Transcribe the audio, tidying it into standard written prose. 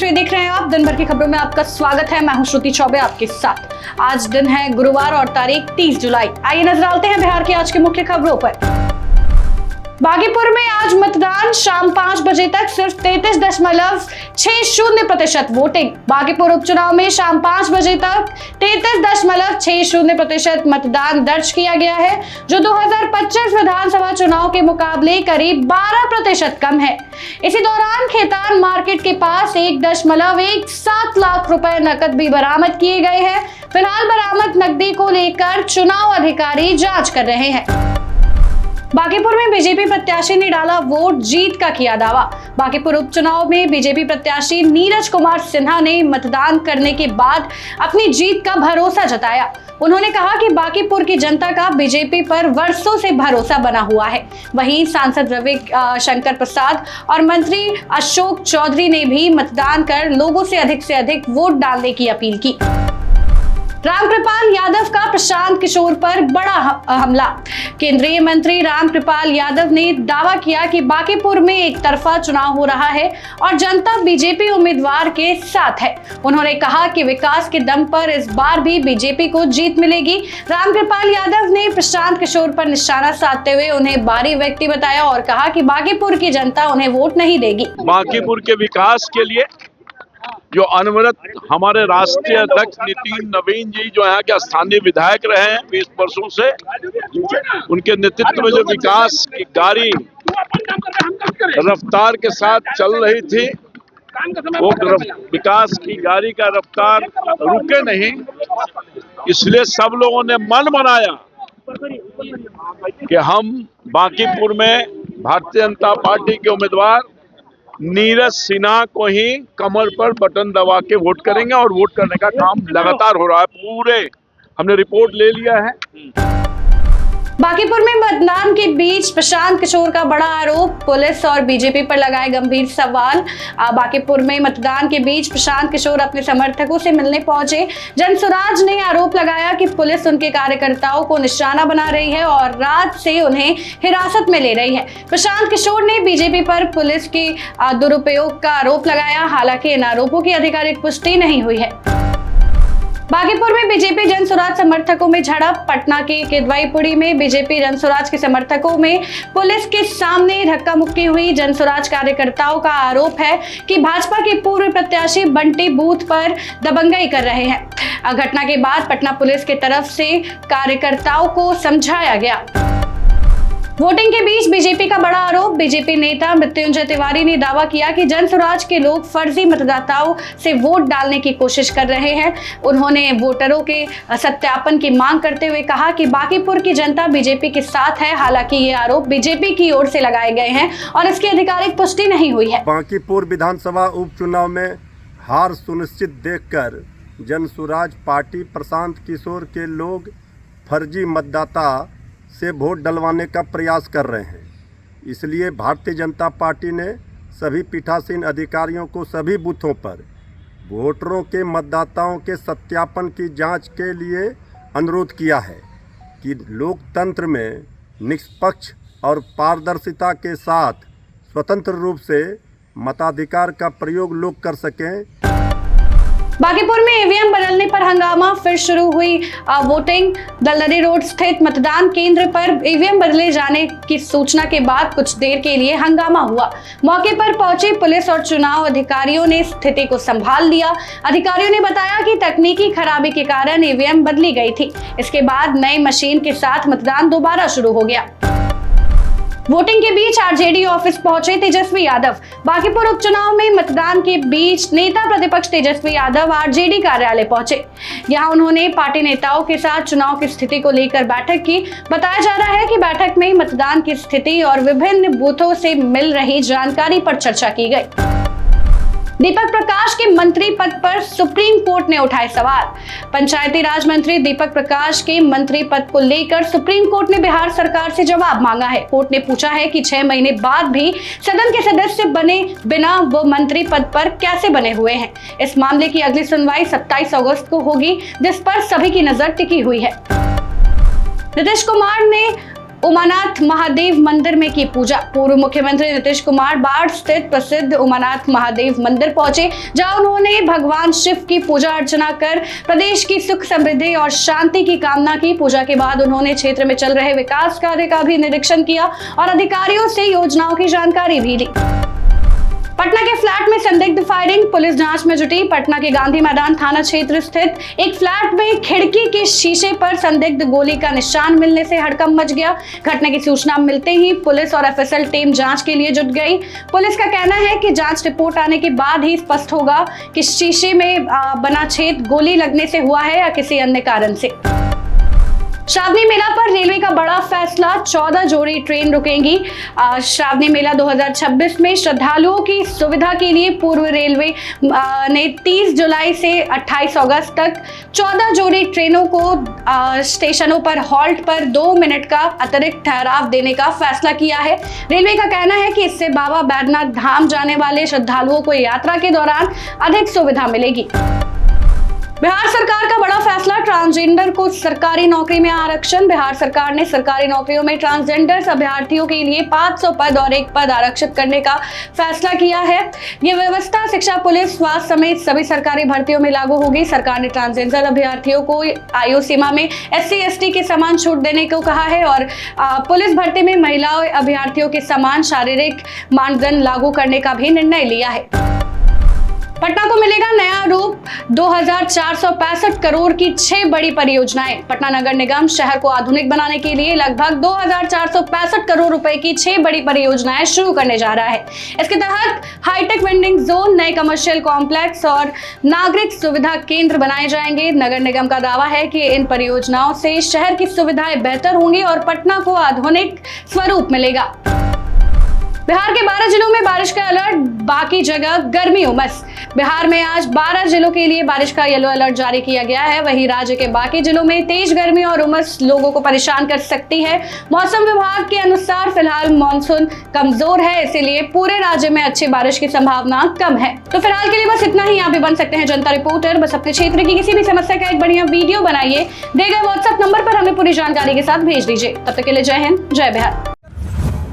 देश देख रहे हैं आप। दिन भर की खबरों में आपका स्वागत है। मैं हूं श्रुति चौबे आपके साथ। आज दिन है गुरुवार और तारीख 30 जुलाई। आइए नजर डालते हैं बिहार की आज की मुख्य खबरों पर। बागीपुर में आज मतदान शाम 5 बजे तक सिर्फ 33.60% वोटिंग। बागीपुर उपचुनाव में शाम 5 बजे तक 33.60% मतदान दर्ज किया गया है, जो 2025 विधानसभा चुनाव के मुकाबले करीब 12% कम है। इसी दौरान खेतान मार्केट के पास 1.17 लाख रुपए नकद भी बरामद किए गए हैं। फिलहाल बरामद नकदी को लेकर चुनाव अधिकारी जांच कर रहे हैं। बागीपुर में बीजेपी प्रत्याशी ने डाला वोट, जीत का किया दावा। बागीपुर उपचुनाव में बीजेपी प्रत्याशी नीरज कुमार सिन्हा ने मतदान करने के बाद अपनी जीत का भरोसा जताया। उन्होंने कहा कि बागीपुर की जनता का बीजेपी पर वर्षों से भरोसा बना हुआ है। वहीं सांसद रवि शंकर प्रसाद और मंत्री अशोक चौधरी ने भी मतदान कर लोगों से अधिक वोट डालने की अपील की। रामकृपाल यादव का प्रशांत किशोर पर बड़ा हमला। केंद्रीय मंत्री रामकृपाल यादव ने दावा किया कि बागीपुर में एक तरफा चुनाव हो रहा है और जनता बीजेपी उम्मीदवार के साथ है। उन्होंने कहा कि विकास के दम पर इस बार भी बीजेपी को जीत मिलेगी। रामकृपाल यादव ने प्रशांत किशोर पर निशाना साधते हुए उन्हें बाहरी व्यक्ति बताया और कहा कि बागीपुर की जनता उन्हें वोट नहीं देगी। बागीपुर के विकास के लिए जो अनवरत हमारे राष्ट्रीय अध्यक्ष नितिन नवीन जी जो यहाँ के स्थानीय विधायक रहे हैं 20 वर्षों से, उनके नेतृत्व में जो विकास की गाड़ी रफ्तार के साथ चल रही थी, वो विकास की गाड़ी का रफ्तार रुके नहीं। इसलिए सब लोगों ने मन बनाया कि हम बागीपुर में भारतीय जनता पार्टी के उम्मीदवार नीरज सिन्हा को ही कमर पर बटन दबा के वोट करेंगे और वोट करने का काम लगातार हो रहा है। पूरे हमने रिपोर्ट ले लिया है। बागीपुर में मतदान के बीच प्रशांत किशोर का बड़ा आरोप, पुलिस और बीजेपी पर लगाए गंभीर सवाल। बागीपुर में मतदान के बीच प्रशांत किशोर अपने समर्थकों से मिलने पहुंचे। जनसुराज ने आरोप लगाया कि पुलिस उनके कार्यकर्ताओं को निशाना बना रही है और रात से उन्हें हिरासत में ले रही है। प्रशांत किशोर ने बीजेपी पर पुलिस के दुरुपयोग का आरोप लगाया। हालांकि इन आरोपों की आधिकारिक पुष्टि नहीं हुई है। बागीपुर में बीजेपी जनसुराज समर्थकों में झड़प। पटना के केदवाईपुरी में बीजेपी जनसुराज के समर्थकों में पुलिस के सामने धक्का मुक्की हुई। जनसुराज कार्यकर्ताओं का आरोप है कि भाजपा के पूर्व प्रत्याशी बंटी बूथ पर दबंगई कर रहे हैं। घटना के बाद पटना पुलिस की तरफ से कार्यकर्ताओं को समझाया गया। वोटिंग के बीच बीजेपी का बड़ा आरोप। बीजेपी नेता मृत्युंजय तिवारी ने दावा किया कि जनसुराज के लोग फर्जी मतदाताओं से वोट डालने की कोशिश कर रहे हैं। उन्होंने वोटरों के सत्यापन की मांग करते हुए कहा कि बागीपुर की जनता बीजेपी के साथ है। हालांकि ये आरोप बीजेपी की ओर से लगाए गए हैं और इसकी आधिकारिक पुष्टि नहीं हुई है। बागीपुर विधानसभा उपचुनाव में हार सुनिश्चित देखकर जनसुराज पार्टी प्रशांत किशोर के लोग फर्जी मतदाता से वोट डलवाने का प्रयास कर रहे हैं। इसलिए भारतीय जनता पार्टी ने सभी पीठासीन अधिकारियों को सभी बूथों पर वोटरों के मतदाताओं के सत्यापन की जांच के लिए अनुरोध किया है कि लोकतंत्र में निष्पक्ष और पारदर्शिता के साथ स्वतंत्र रूप से मताधिकार का प्रयोग लोग कर सकें। बागीपुर में ईवीएम बदलने पर हंगामा, फिर शुरू हुई वोटिंग। दलदली रोड स्थित मतदान केंद्र पर ईवीएम बदले जाने की सूचना के बाद कुछ देर के लिए हंगामा हुआ। मौके पर पहुंची पुलिस और चुनाव अधिकारियों ने स्थिति को संभाल लिया। अधिकारियों ने बताया कि तकनीकी खराबी के कारण ईवीएम बदली गई थी। इसके बाद नई मशीन के साथ मतदान दोबारा शुरू हो गया। वोटिंग के बीच आरजेडी ऑफिस पहुंचे तेजस्वी यादव। बागीपुर उपचुनाव में मतदान के बीच नेता प्रतिपक्ष तेजस्वी यादव आरजेडी कार्यालय पहुंचे। यहां उन्होंने पार्टी नेताओं के साथ चुनाव की स्थिति को लेकर बैठक की। बताया जा रहा है कि बैठक में मतदान की स्थिति और विभिन्न बूथों से मिल रही जानकारी पर चर्चा की गई। दीपक प्रकाश के मंत्री पद पर सुप्रीम कोर्ट ने उठाए सवाल। पंचायती राज मंत्री दीपक प्रकाश के मंत्री पद को लेकर सुप्रीम कोर्ट ने बिहार सरकार से जवाब मांगा है। कोर्ट ने पूछा है कि 6 महीने बाद भी सदन के सदस्य बने बिना वो मंत्री पद पर कैसे बने हुए हैं। इस मामले की अगली सुनवाई 27 अगस्त को होगी, जिस पर सभी की नजर टिकी हुई है। नीतीश कुमार ने उमानाथ महादेव मंदिर में की पूजा। पूर्व मुख्यमंत्री नीतीश कुमार बाढ़ स्थित प्रसिद्ध उमानाथ महादेव मंदिर पहुंचे, जहां उन्होंने भगवान शिव की पूजा अर्चना कर प्रदेश की सुख समृद्धि और शांति की कामना की। पूजा के बाद उन्होंने क्षेत्र में चल रहे विकास कार्य का भी निरीक्षण किया और अधिकारियों से योजनाओं की जानकारी भी ली। पटना के फ्लैट में संदिग्ध फायरिंग, पुलिस जांच में जुटी। पटना के गांधी मैदान थाना क्षेत्र स्थित एक फ्लैट में खिड़की के शीशे पर संदिग्ध गोली का निशान मिलने से हड़कंप मच गया। घटना की सूचना मिलते ही पुलिस और एफएसएल टीम जांच के लिए जुट गई। पुलिस का कहना है कि जांच रिपोर्ट आने के बाद ही स्पष्ट होगा कि शीशे में बना छेद गोली लगने से हुआ है या किसी अन्य कारण से। श्रावणी मेला पर रेलवे का बड़ा फैसला, 14 जोड़ी ट्रेन रुकेंगी। श्रावणी मेला 2026 में श्रद्धालुओं की सुविधा के लिए पूर्व रेलवे ने 30 जुलाई से 28 अगस्त तक 14 जोड़ी ट्रेनों को स्टेशनों पर हॉल्ट पर 2 मिनट का अतिरिक्त ठहराव देने का फैसला किया है। रेलवे का कहना है कि इससे बाबा बैद्यनाथ धाम जाने वाले श्रद्धालुओं को यात्रा के दौरान अधिक सुविधा मिलेगी। बिहार सरकार का बड़ा फैसला, ट्रांसजेंडर को सरकारी नौकरी में आरक्षण। बिहार सरकार ने सरकारी नौकरियों में ट्रांसजेंडर अभ्यर्थियों के लिए 500 पद और 1 पद आरक्षित करने का फैसला किया है। यह व्यवस्था शिक्षा, पुलिस, स्वास्थ्य समेत सभी सरकारी भर्तियों में लागू होगी। सरकार ने ट्रांसजेंडर अभ्यर्थियों को आयु सीमा में SC/ST के समान छूट देने को कहा है और पुलिस भर्ती में महिला अभ्यर्थियों के समान शारीरिक मानदंड लागू करने का भी निर्णय लिया है। पटना को मिलेगा नया रूप, 2465 करोड़ की 6 बड़ी परियोजनाएं। पटना नगर निगम शहर को आधुनिक बनाने के लिए लगभग 2465 करोड़ रुपए की 6 बड़ी परियोजनाएं शुरू करने जा रहा है। इसके तहत हाईटेक वेंडिंग जोन, नए कमर्शियल कॉम्प्लेक्स और नागरिक सुविधा केंद्र बनाए जाएंगे। नगर निगम का दावा है कि इन परियोजनाओं से शहर की सुविधाएं बेहतर होंगी और पटना को आधुनिक स्वरूप मिलेगा। बिहार के 12 जिलों में बारिश का अलर्ट, बाकी जगह गर्मी उमस। बिहार में आज 12 जिलों के लिए बारिश का येलो अलर्ट जारी किया गया है। वहीं राज्य के बाकी जिलों में तेज गर्मी और उमस लोगों को परेशान कर सकती है। मौसम विभाग के अनुसार फिलहाल मानसून कमजोर है, इसीलिए पूरे राज्य में अच्छी बारिश की संभावना कम है। तो फिलहाल के लिए बस इतना ही। आप भी बन सकते हैं जनता रिपोर्टर। बस अपने क्षेत्र की किसी भी समस्या का एक बढ़िया वीडियो बनाइए, दिए गए WhatsApp नंबर पर हमें पूरी जानकारी के साथ भेज दीजिए। तब तक के लिए जय हिंद, जय बिहार।